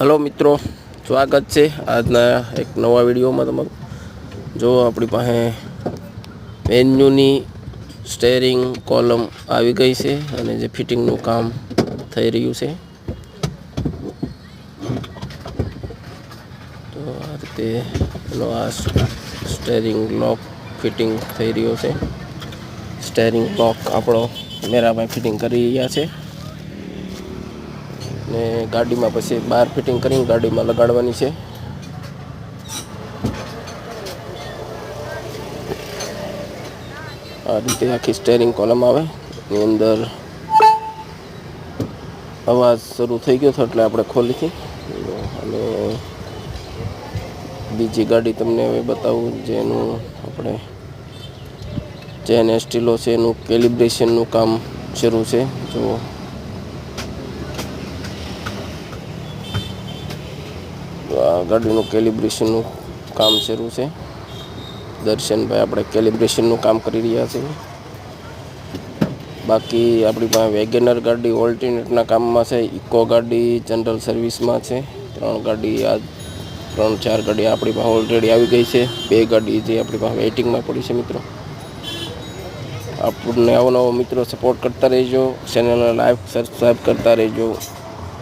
Hello मित्रों, स्वागत है आजना एक नवा विडियो में। तमाम जो अपनी पासे वेन्यूनी स्टेरिंग कॉलम आई गई है और जो फिटिंग काम थई रह्यु छे। तो आ रीते स्टेरिंग लॉक फिटिंग थई रह्यो छे। स्टेरिंग लॉक आपणो मेरा भाई फिटिंग करी रह्या छे ने गाड़ी में पछी बार फिटिंग करी गाड़ी में लगाड़वानी छे। आ रीते आखी स्टेरिंग कॉलम आवे एनी अंदर अवाज शुरू थई गयो तो एटले आपणे खोली थी अने बीजी गाड़ी तमने हवे बतावुं जेनुं आपणे चेन स्टीलो छे एनुं केलिब्रेशन नुं काम शरू छे। जो गाड़ी केलिब्रेशन काम शुरू है। दर्शन भाई अपने केलिब्रेशन काम कर रहा है। बाकी अपनी पास वेगनर गाड़ी ऑल्टरनेट काम में है। इको गाड़ी जनरल सर्विस में है। 3 गाड़ी आज 3-4 गाड़ी अपनी पास ऑलरेडी आई गई है। 2 गाड़ी जो अपनी पास वेटिंग में पड़ी है। मित्रों आपने नवा मित्रों सपोर्ट करता रहो, चैनल लाइक सब्सक्राइब करता रहो।